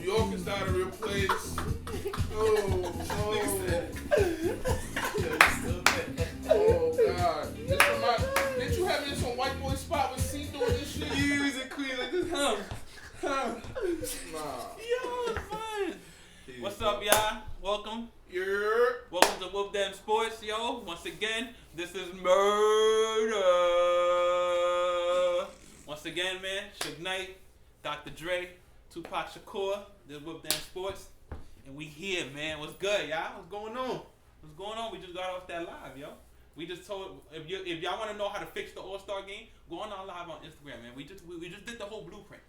York is not a real place. Oh, God. Didn't you have me in some white boy spot with C doing this shit? You was a queen like this, huh? Nah. Yo, it's fun. What's up, y'all? Welcome. Welcome to Ep10 Sports, yo. Once again, this is murder. Once again, man, Suge Knight, Dr. Dre, Tupac Shakur, this is Ep10 Sports. And we here, man. What's good, y'all? What's going on? What's going on? We just got off that live, yo. We just told if y'all want to know how to fix the All-Star game, go on our live on Instagram, man. We just did the whole blueprint.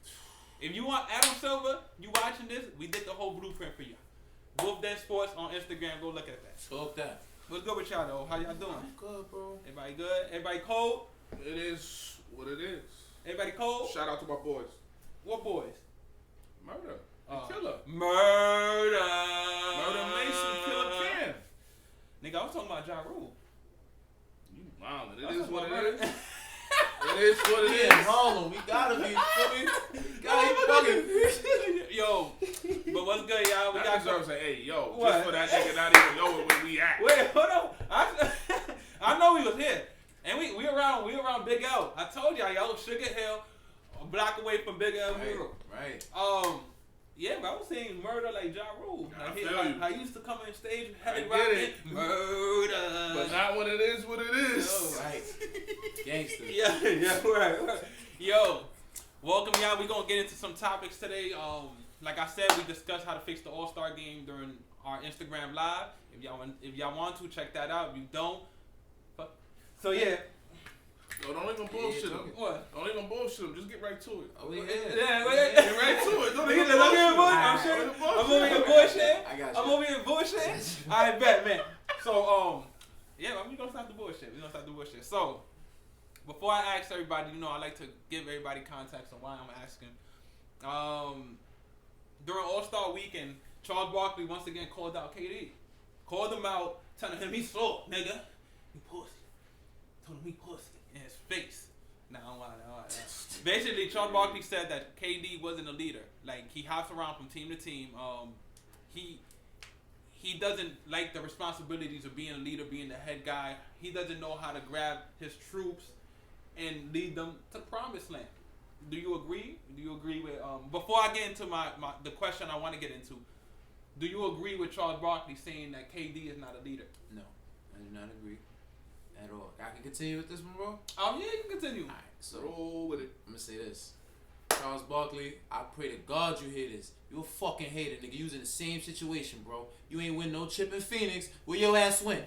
If you want Adam Silver, you watching this, we did the whole blueprint for you. Ep10 Sports on Instagram, go look at that. Talk that. What's good with y'all though? How y'all doing? I'm good, bro. Everybody good? Everybody cold? It is what it is. Everybody cold? Shout out to my boys. What boys? Murder. Killer. Murder Mason, Killer Cam. Nigga, I was talking about Ja Rule. You wildin'. It is what it is. It is what it is. Harlem, we gotta be, gotta be bugging. Yo, but what's good, y'all? We got to say, hey, yo, what? just for that nigga not even knowing where we at. Wait, hold on. I know we was here, and we around Big L. I told y'all, Sugar Hill, a block away from Big L Bureau. Right. Yeah, but I was saying murder like Ja Rule. I used to come on stage, heavy I rocking, get it. murder. But not when it is what it is. Yo, right. Gangster. Yeah, right. Yo, welcome y'all. We gonna get into some topics today. Like I said, we discussed how to fix the All-Star game during our Instagram live. If y'all want to check that out, if you don't, fuck. So yeah. Yo, don't even bullshit him. What? Don't even bullshit him. Just get right to it. Oh, yeah. Get right to it. Don't even I'm over here bullshit. I got you. I'm over here bullshit. I bet, man. So, yeah, we gonna stop the bullshit. So, before I ask everybody, I like to give everybody context on why I'm asking. During All-Star Weekend, Charles Barkley once again called out KD. Called him out, telling him he's slow, nigga. He pussy. Told him he pussy in his face. Nah, I don't want that. Basically, Charles Barkley said that KD wasn't a leader. Like, he hops around from team to team. He doesn't like the responsibilities of being a leader, being the head guy. He doesn't know how to grab his troops and lead them to promised land. Do you agree? Do you agree with before I get into the question I want to get into, do you agree with Charles Barkley saying that KD is not a leader? No, I do not agree at all. I can continue with this one, bro? Yeah, you can continue. Alright, so roll with it. I'm gonna say this. Charles Barkley, I pray to God you hear this. You a fucking hater, nigga. You was in the same situation, bro. You ain't win no chip in Phoenix. Where your ass went?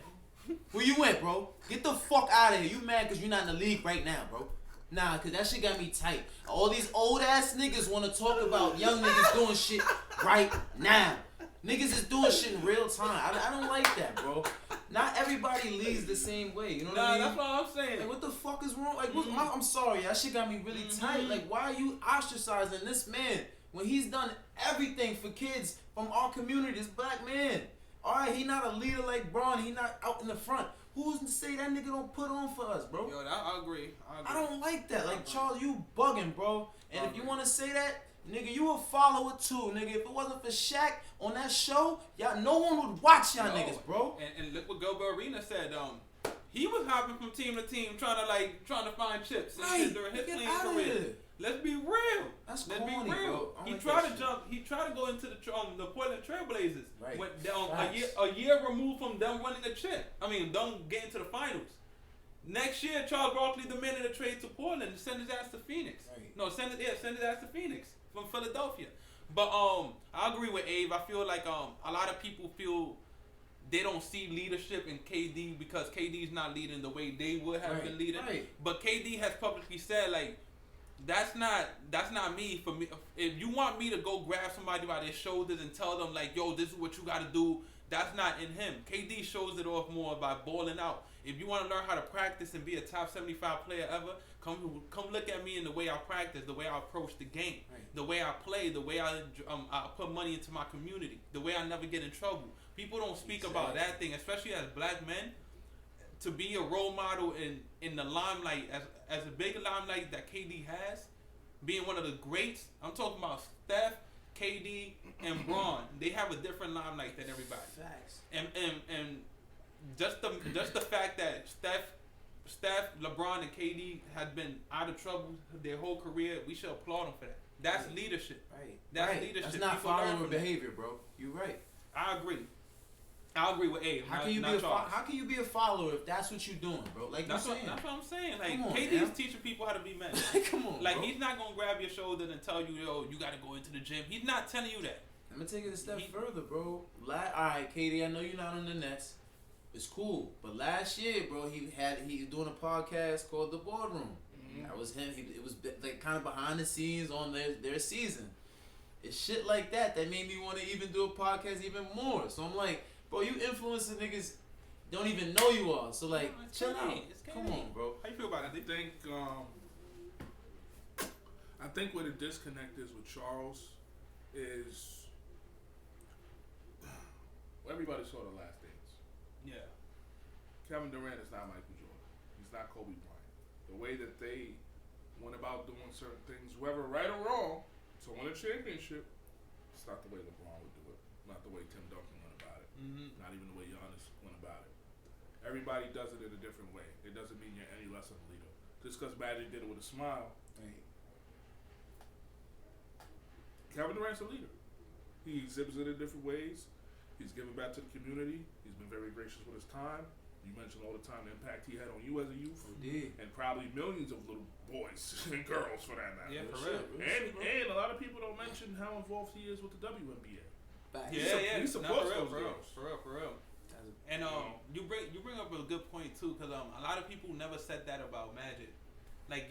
Where you went, bro? Get the fuck out of here. You mad because you're not in the league right now, bro. Nah, because that shit got me tight. All these old-ass niggas want to talk about young niggas doing shit right now. Niggas is doing shit in real time. I don't like that, bro. Not everybody leads the same way. You know what I mean? That's what I'm saying. Like, what the fuck is wrong? Like, I'm sorry. That shit got me really tight. Like, why are you ostracizing this man when he's done everything for kids from our community, this black man? All right, he not a leader like Braun. He not out in the front. Who's to say that nigga don't put on for us, bro? Yo, I agree. I don't like that. Like, Charles, you bugging, bro. And if you want to say that, nigga, you a follower too, nigga. If it wasn't for Shaq on that show, no one would watch y'all niggas, bro. And look what Gilbert Arenas said. He was hopping from team to team trying to find chips during his playing career. Let's be real. Let's be real. Bro. He tried to jump. He tried to go into the Portland Trailblazers. Right. A year removed from them winning a chip. Them getting to the finals. Next year, Charles Barkley demanded a trade to Portland and send his ass to Phoenix. Right. No, send his ass to Phoenix from Philadelphia. But I agree with Abe. I feel like a lot of people feel they don't see leadership in KD because KD's not leading the way they would have been leading. Right. But KD has publicly said like, that's not me. For me, if you want me to go grab somebody by their shoulders and tell them like, yo, this is what you got to do, that's not in him. KD shows it off more by balling out. If you want to learn how to practice and be a top 75 player ever, come look at me in the way I practice, the way I approach the game, the way I play, the way I put money into my community, the way I never get in trouble. People don't speak about that thing, especially as black men. To be a role model in the limelight, as a big limelight that KD has, being one of the greats. I'm talking about Steph, KD, and Braun, they have a different limelight than everybody. Facts. And just the fact that Steph, LeBron, and KD had been out of trouble their whole career, we should applaud them for that. That's leadership. Right. That's right. leadership. That's not People learn follower from that. behavior, bro. You're right. I agree with Abe. How can you be a follower if that's what you're doing, bro? Like that's you're what, saying. that's what I'm saying. Like Come on, KD's man. teaching people how to be men. Come on, Like bro. he's not gonna grab your shoulders and tell you, yo, you gotta go into the gym. He's not telling you that. I'm gonna take it a step further, bro. Alright, Katie, I know you're not on the Nets. It's cool, but last year, bro, he was doing a podcast called The Boardroom. Mm-hmm. That was him. It was like kind of behind the scenes on their season. It's shit like that made me want to even do a podcast even more. So I'm like, bro, you influencing niggas don't even know you are. So like, No, it's chill kidding. out. It's Come kidding. on, bro. How you feel about it? I think where the disconnect is with Charles is everybody saw The Last Dance. Yeah. Kevin Durant is not Michael Jordan. He's not Kobe Bryant. The way that they went about doing certain things, whether right or wrong, to win a championship, it's not the way LeBron would do it. Not the way Tim Duncan went about it. Mm-hmm. Not even the way Giannis went about it. Everybody does it in a different way. It doesn't mean you're any less of a leader. Just because Magic did it with a smile, Right. Kevin Durant's a leader. He exhibits it in different ways. He's giving back to the community. He's been very gracious with his time. You mentioned all the time the impact he had on you as a youth. Indeed. And probably millions of little boys and girls for that matter. Yeah, for Real real. shit, bro. And a lot of people don't mention how involved he is with the WNBA. Facts. Yeah, he supports for real, those girls. For real. And you bring up a good point too, because a lot of people never said that about Magic. Like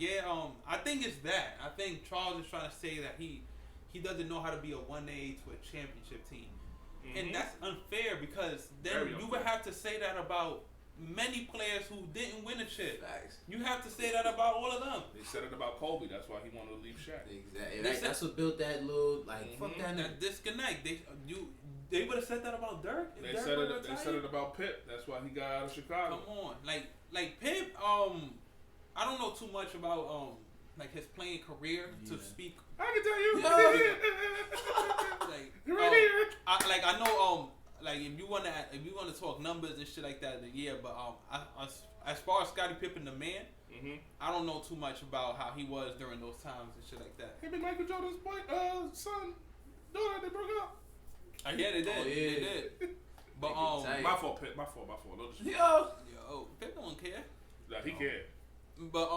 I think it's that. I think Charles is trying to say that he doesn't know how to be a 1A to a championship team, and that's unfair because then you would have to say that about many players who didn't win a chip. Facts. You have to say that about all of them. They said it about Kobe. That's why he wanted to leave Shaq. Exactly. That's what built that little fuck that nigga. That disconnect. They would have said that about Dirk. They said it about Pitt. That's why he got out of Chicago. Come on, like Pip. I don't know too much about like his playing career to speak. I can tell you. Like Right here. I know like if you wanna talk numbers and shit like that, then yeah. But as far as Scottie Pippen the man, I don't know too much about how he was during those times and shit like that. Him and Michael Jordan's son, daughter, they broke up. Yeah, they did. Oh, yeah. They did. But Tight. My fault, Pitt. My fault. Don't just- yo, Pip don't care. Nah, he cared. But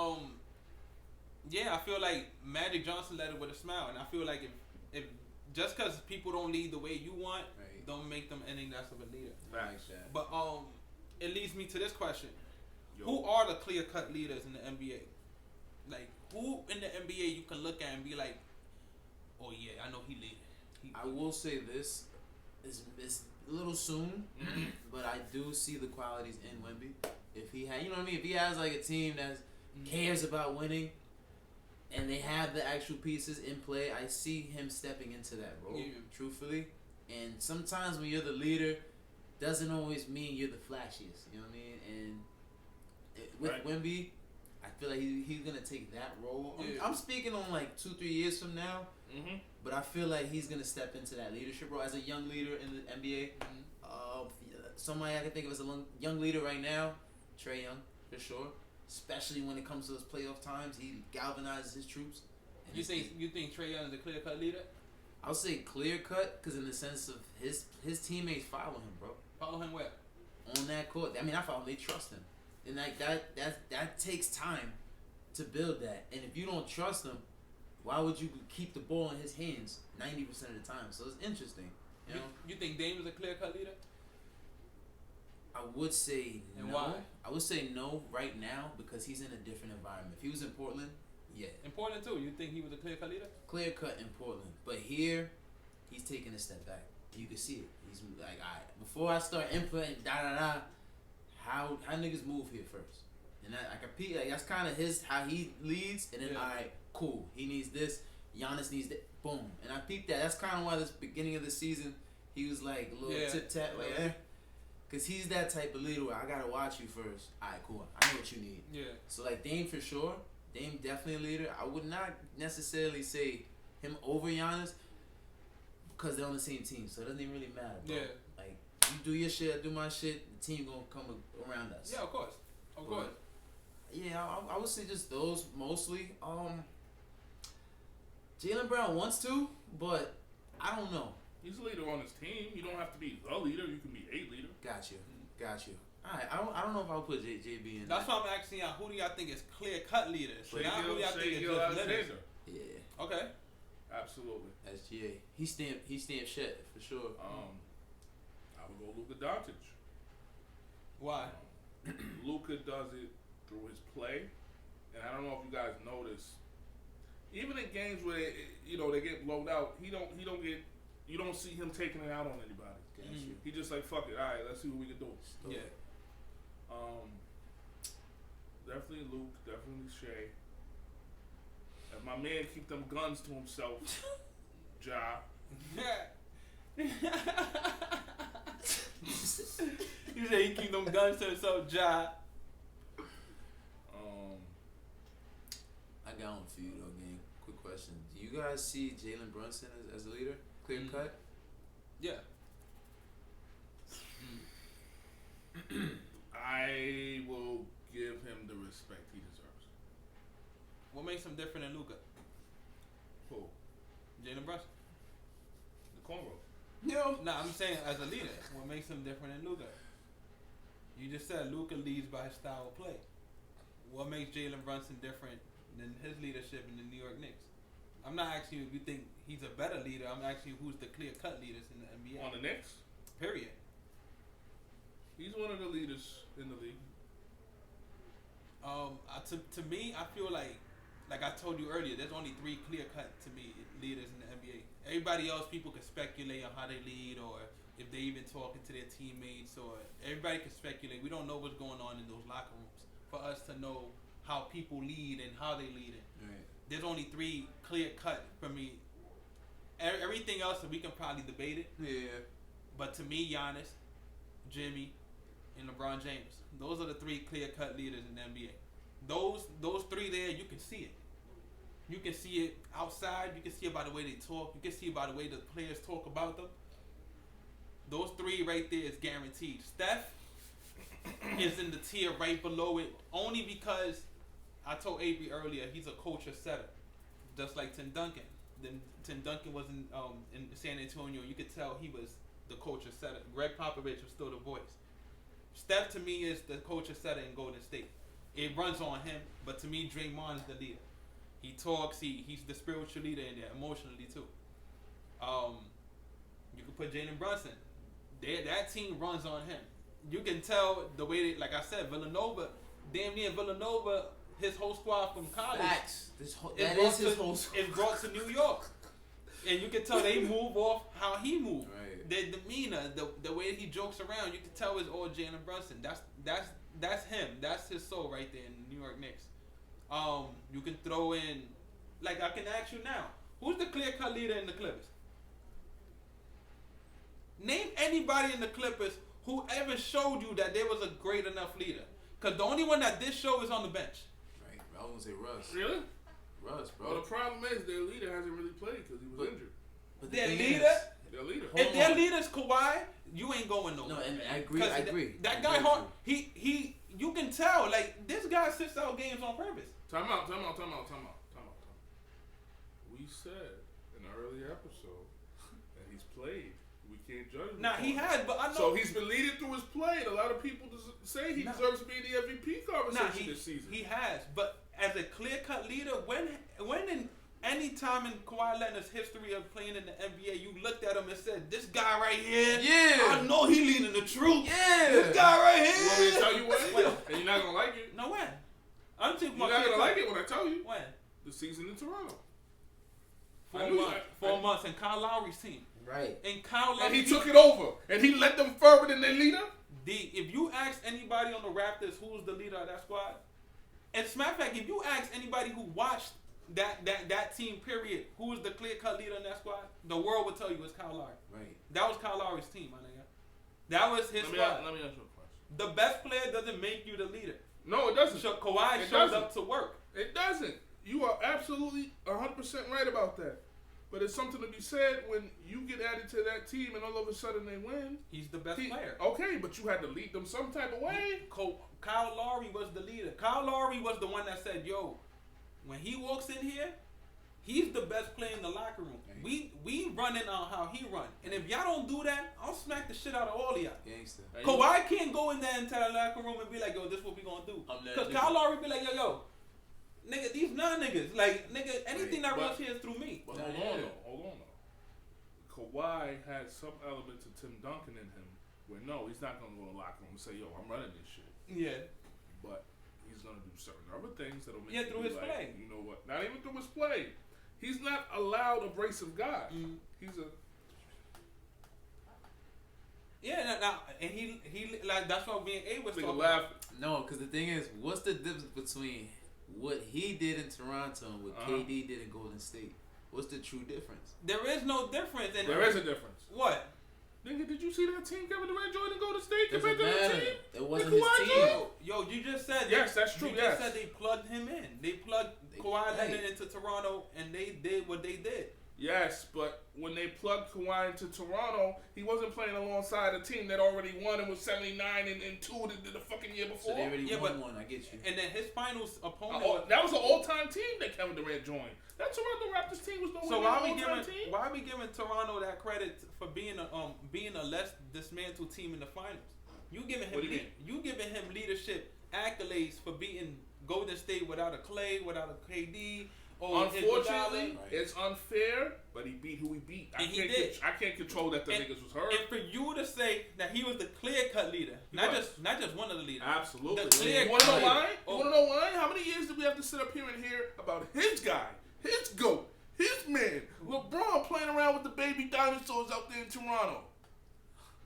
yeah, I feel like Magic Johnson led it with a smile, and I feel like if just because people don't lead the way you want, Right. don't make them any less of a leader. Facts. But it leads me to this question: Yo. who are the clear-cut leaders in the NBA? Like who in the NBA you can look at and be like, oh yeah, I know he lead. I will say this: it's a little soon, but I do see the qualities in Wemby. If he had, you know what I mean, if he has like a team that cares about winning, and they have the actual pieces in play, I see him stepping into that role. Yeah. Truthfully, and sometimes when you're the leader, doesn't always mean you're the flashiest. You know what I mean? And with Right. Wemby, I feel like he's gonna take that role. Yeah. I'm speaking on like 2-3 years from now. But I feel like he's gonna step into that leadership role as a young leader in the NBA. Somebody I can think of as a young leader right now, Trae Young for sure. Especially when it comes to those playoff times, he galvanizes his troops. And You think Trae Young is a clear-cut leader? I'll say clear cut because in the sense of his teammates follow him, bro. Follow him where? On that court, I mean, I follow him. They trust him, and like that takes time to build that. And if you don't trust him, why would you keep the ball in his hands 90% of the time? So it's interesting, you know. You think Dame is a clear-cut leader? I would say And no. why? I would say no right now because he's in a different environment. If he was in Portland, yeah, In Portland too. You think he was a clear-cut leader? clear cut in Portland. But here, he's taking a step back. You can see it. He's like, all right, before I start inputting how niggas move here first. And I compete. Like that's kind of how he leads. And then Yeah. all right, cool. He needs this. Giannis needs that. Boom. And I peeped that. That's kind of why this beginning of the season he was like a little tip tap like Cause he's that type of leader where I gotta watch you first. Alright, cool. I know what you need. Yeah. So like Dame for sure. Dame definitely a leader. I would not necessarily say him over Giannis, because they're on the same team, so it doesn't even really matter, bro. Yeah. Like, you do your shit, I do my shit, the team gonna come around us. Yeah, of course. Of course. Yeah, I would say just those mostly. Jaylen Brown wants to, but I don't know. He's a leader on his team. You don't have to be the leader. You can be a leader. Got you. All right, I don't know if I'll put JB in. That's why I'm asking y'all, who do y'all think is clear-cut leaders? Shea Not who y'all think is Gil just leaders. Alexander. Yeah, Okay. Absolutely. that's GA. He stamped shit for sure. I would go Luka Doncic. Why? Luka does it through his play, and I don't know if you guys notice. Even in games where they get blown out, you don't see him taking it out on anybody. Got you. He just like, fuck it, all right, let's see what we can do. Yeah. Definitely Luke, definitely Shea. And my man keep them guns to himself. Ja. You say he keep them guns to himself, Ja. I got one for you though, gang. Quick question: do you guys see Jalen Brunson as a leader, clear cut? Yeah. I will give him the respect he deserves. What makes him different than Luka? Who? Jalen Brunson. The cornrow. No. Nah, I'm saying as a leader, what makes him different than Luka? You just said Luka leads by his style of play. What makes Jalen Brunson different than his leadership in the New York Knicks? I'm not asking you if you think he's a better leader. I'm asking you who's the clear-cut leaders in the NBA. On the Knicks? Period. He's one of the leaders in the league. To me, I feel like I told you earlier, there's only 3 clear-cut to me leaders in the NBA. Everybody else, people can speculate on how they lead or if they even talking to their teammates, or everybody can speculate. We don't know what's going on in those locker rooms for us to know how people lead and how they lead it. Right. There's only 3 clear-cut for me. Everything else, we can probably debate it. Yeah. But to me, Giannis, Jimmy, and LeBron James, those are the 3 clear-cut leaders in the NBA. Those 3 there, you can see it. You can see it outside. You can see it by the way they talk. You can see it by the way the players talk about them. Those 3 right there is guaranteed. Steph is in the tier right below it, only because I told Avery earlier he's a culture setter, just like Tim Duncan. Then Tim Duncan was in San Antonio. You could tell he was the culture setter. Greg Popovich was still the voice. Steph to me is the culture setter in Golden State. It runs on him, but to me, Draymond is the leader. He talks. He's the spiritual leader in there, emotionally too. You can put Jalen Brunson. That team runs on him. You can tell the way they, like I said, Villanova, damn near Villanova, his whole squad from college. Facts. That brought is his to- whole squad. It's brought to New York, and you can tell they move off how he moved. Right. Their demeanor, the way he jokes around, you can tell it's all Jalen Brunson. That's him. That's his soul right there in the New York Knicks. You can throw in, like I can ask you now, who's the clear-cut leader in the Clippers? Name anybody in the Clippers who ever showed you that there was a great enough leader. Because the only one that did show is on the bench. Right. I was gonna say Russ. Really? Russ, bro. Well, the problem is their leader hasn't really played because he was injured. But the Their thing leader? is- Their leader. Hold If their on. leader's Kawhi, you ain't going nowhere. No, and I agree. 'Cause I agree. That I guy, agree with you. he, you can tell, like, this guy sits out games on purpose. Time out. We said in an earlier episode that he's played. We can't judge him. Now, he has, but I know. So he's been leading through his play, and a lot of people say he deserves to be in the MVP conversation this season. He has, but as a clear-cut leader, when in any time in Kawhi Leonard's history of playing in the NBA, you looked at him and said, "This guy right here, Yeah. I know he leading the truth. Yeah. This guy right You want me to here." tell you when? And you're not gonna like it. No, when? I'm talking You're about not gonna clear-cut. like it when I tell you. When? The season in Toronto. 4 months. 4 months, and Kyle Lowry's team. Right. And Kyle Lowry. And he took it over, and he let them further than their leader. If you ask anybody on the Raptors who's the leader of that squad, and as a matter of fact, if you ask anybody who watched that team, period, who was the clear-cut leader in that squad, the world would tell you it's Kyle Lowry. Right. That was Kyle Lowry's team, my nigga. That was his Let me squad. ask you a question. The best player doesn't make you the leader. No, it doesn't. So Kawhi It showed doesn't. up to work. It doesn't. You are absolutely 100% right about that. But it's something to be said when you get added to that team and all of a sudden they win. He's the best player. Okay, but you had to lead them some type of way. Kyle Lowry was the leader. Kyle Lowry was the one that said, "Yo, when he walks in here, he's the best player in the locker room. We running on how he run. And if y'all don't do that, I'll smack the shit out of all of y'all." Gangster. Kawhi can't go in there into the locker room and be like, "Yo, this is what we gonna do." Because Kyle Lowry be like, "Yo, nigga, these non-niggas. Like, nigga, anything that runs here is through me." But hold on though. Kawhi had some elements of Tim Duncan in him where no, he's not gonna go to the locker room and say, "Yo, I'm running this shit." Yeah. But he's gonna do certain other things that'll make through his play. You know what? Not even through his play. He's not a loud, abrasive guy. He's a and he like that's what being A was nigga talking laughing. about. No, because the thing is, what's the difference between what he did in Toronto and what KD did in Golden State? What's the true difference? There is no difference. There is a difference. What? Nigga, did you see that team Kevin Durant joined and Golden State compared to Doesn't the matter. team? It wasn't That his Kawhi team. joined? Yo, you just said Yes, that's true. You Yes. just said they plugged him in. They plugged Kawhi Leonard into Toronto, and they did what they did. Yes, but when they plugged Kawhi into Toronto, he wasn't playing alongside a team that already won and was 79 and 2 the fucking year before. So they already Yeah, won but- one. I get you. And then his finals opponent. That was an all-time team that Kevin Durant joined. That Toronto Raptors team was nowhere So near why an we all-time giving team. why we giving Toronto that credit for being a less dismantled team in the finals? You giving him What do you mean? you giving him leadership accolades for beating Golden State without a Clay, without a KD. Unfortunately, it's unfair, but he beat who he beat. I can't control that the niggas was hurt. And for you to say that he was the clear-cut leader, not just one of the leaders. Absolutely. The clear You want to know cut. why? You want to know why? How many years did we have to sit up here and hear about his guy, his GOAT, his man, LeBron playing around with the baby dinosaurs out there in Toronto?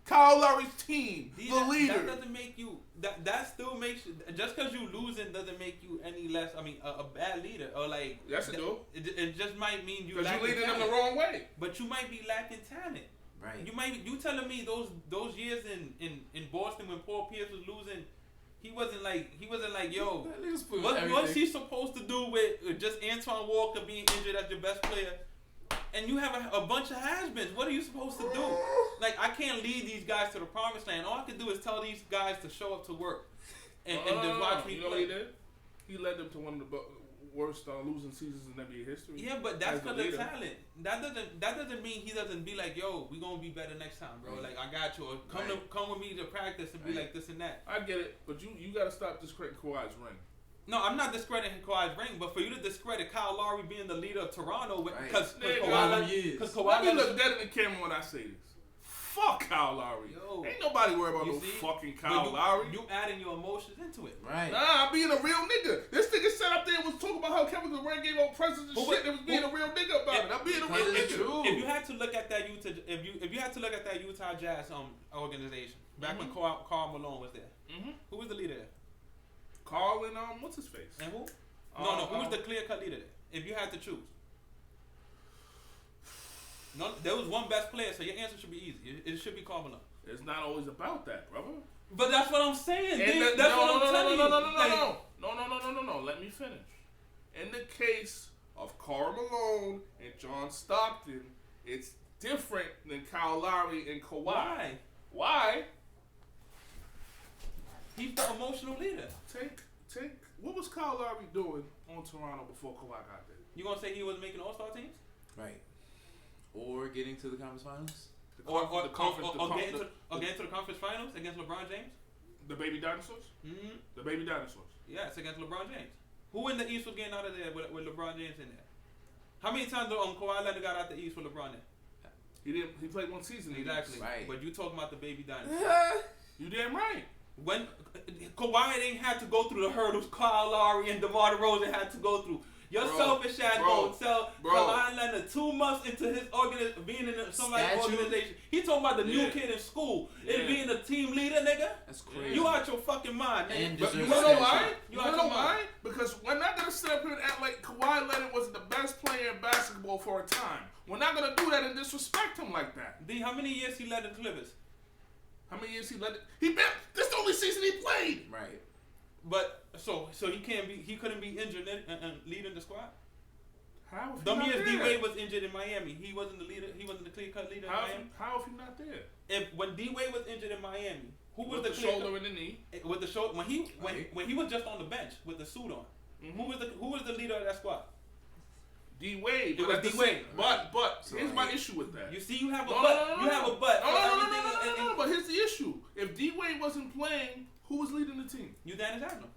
Kyle Lowry's team, the leader. That doesn't make you. That still makes you. Just because you losing doesn't make you any less. I mean, a bad leader or like. Yes, it do. It just might mean you. Because you leading them talent. the wrong way. But you might be lacking talent. Right. You telling me those years in Boston when Paul Pierce was losing, he wasn't like yo. What's he supposed to do with just Antoine Walker being injured as your best player? And you have a bunch of has-beens. What are you supposed to do? Like, I can't lead these guys to the promised land. All I can do is tell these guys to show up to work and just watch me play. You know what he did? He led them to one of the worst losing seasons in NBA history. Yeah, but that's because of talent. That doesn't mean he doesn't be like, yo, we gonna be better next time, bro. Like, I got you. Or come with me to practice and be like this and that. I get it, but you got to stop discrediting Kawhi's ring. No, I'm not discrediting Kawhi's ring, but for you to discredit Kyle Lowry being the leader of Toronto because Kawhi. Let me look dead in the camera when I say this. Fuck Kyle Lowry. Yo, ain't nobody worried about no fucking Kyle Lowry. You adding your emotions into it. Right. Nah, I'm being a real nigga. This nigga sat up there and was talking about how Kevin Durant gave out presents and shit and was being a real nigga about it. I'm being a real nigga. If you had to look at that Utah Jazz organization back when Karl Malone was there, who was the leader there? Carl and what's his face? And who? No. Who was the clear-cut leader there? If you had to choose. No, there was one best player, so your answer should be easy. It should be Karl Malone. It's not always about that, brother. But that's what I'm saying. That's what I'm telling you. No. Let me finish. In the case of Karl Malone and John Stockton, it's different than Kyle Lowry and Kawhi. Why? He's the emotional leader. Take. What was Kyle Lowry doing on Toronto before Kawhi got there? You gonna say he was making All-Star teams? Right. Or getting to the conference finals? Or getting to the conference finals against LeBron James? The baby dinosaurs? Mm-hmm. The baby dinosaurs. Yes, against LeBron James. Who in the East was getting out of there with LeBron James in there? How many times Kawhi Leonard got out the East with LeBron there? He didn't. He played one season. Exactly. Right. But you talking about the baby dinosaurs. You damn right. When Kawhi didn't have to go through the hurdles Kyle Lowry and DeMar DeRozan had to go through. Your selfish ass gonna tell Kawhi Leonard 2 months into his being in somebody's organization. He talking about the new kid in school and being a team leader, nigga. That's crazy. You out your fucking mind, nigga. But you wanna know why? You wanna know why? Because we're not gonna sit up here and act like Kawhi Leonard was the best player in basketball for a time. We're not gonna do that and disrespect him like that. D, how many years he led the Clippers? How many years he led it? This is the only season he played. Right. But so he couldn't be injured and leading the squad. How if Them he not years there? D-Wade was injured in Miami, he wasn't the leader. He wasn't the clear-cut leader in Miami. How if he not there? If when D-Wade was injured in Miami, who was With the the shoulder and the knee? with the shoulder when he was just on the bench with the suit on? Mm-hmm. Who was the leader of that squad? D-Wade. It was D-Wade. But here's my issue with that. You see, you have a No, butt. no, no, You no. have a butt. No. But here's the issue. If D-Wade wasn't playing, who was leading the team? You Dennis Abner.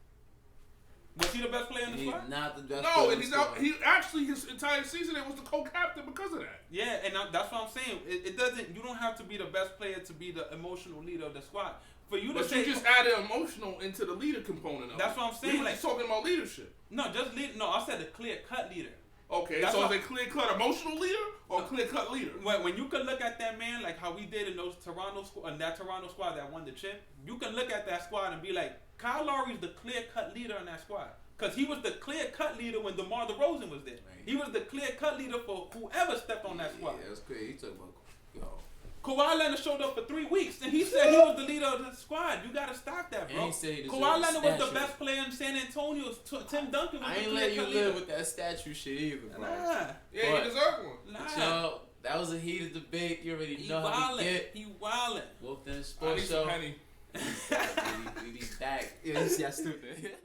Was he the best player in the He's squad? not the best. No, and he's out. He actually his entire season it was the co-captain because of that. Yeah, and that's what I'm saying. It doesn't. You don't have to be the best player to be the emotional leader of the squad. For you to But say, you just added emotional into the leader component of That's it. what I'm saying, We were like- just talking about leadership. no, just lead. No, I said the clear cut leader. Okay, That's so what- is it clear-cut emotional leader or clear-cut leader? When you can look at that man like how we did in those Toronto squad that won the chip, you can look at that squad and be like, Kyle Lowry's the clear cut leader in that squad. Because he was the clear cut leader when DeMar DeRozan was there. Right. He was the clear cut leader for whoever stepped on that squad. Yeah, that's crazy. He talking about Kawhi Leonard showed up for 3 weeks and he said he was the leader of the squad. You gotta stop that, bro. And he said he deserved Kawhi a Leonard was the statue. best player in San Antonio. Tim Duncan was I the ain't clear letting you cut live leader. with that statue shit either, bro. Nah. Yeah, But- he deserved one. But Nah. yo, that was a heated debate. You already He know how we wildin'. get. He wildin'. Wolfden I need Sports some Show. penny. We be back. Yeah, you see, I stupid.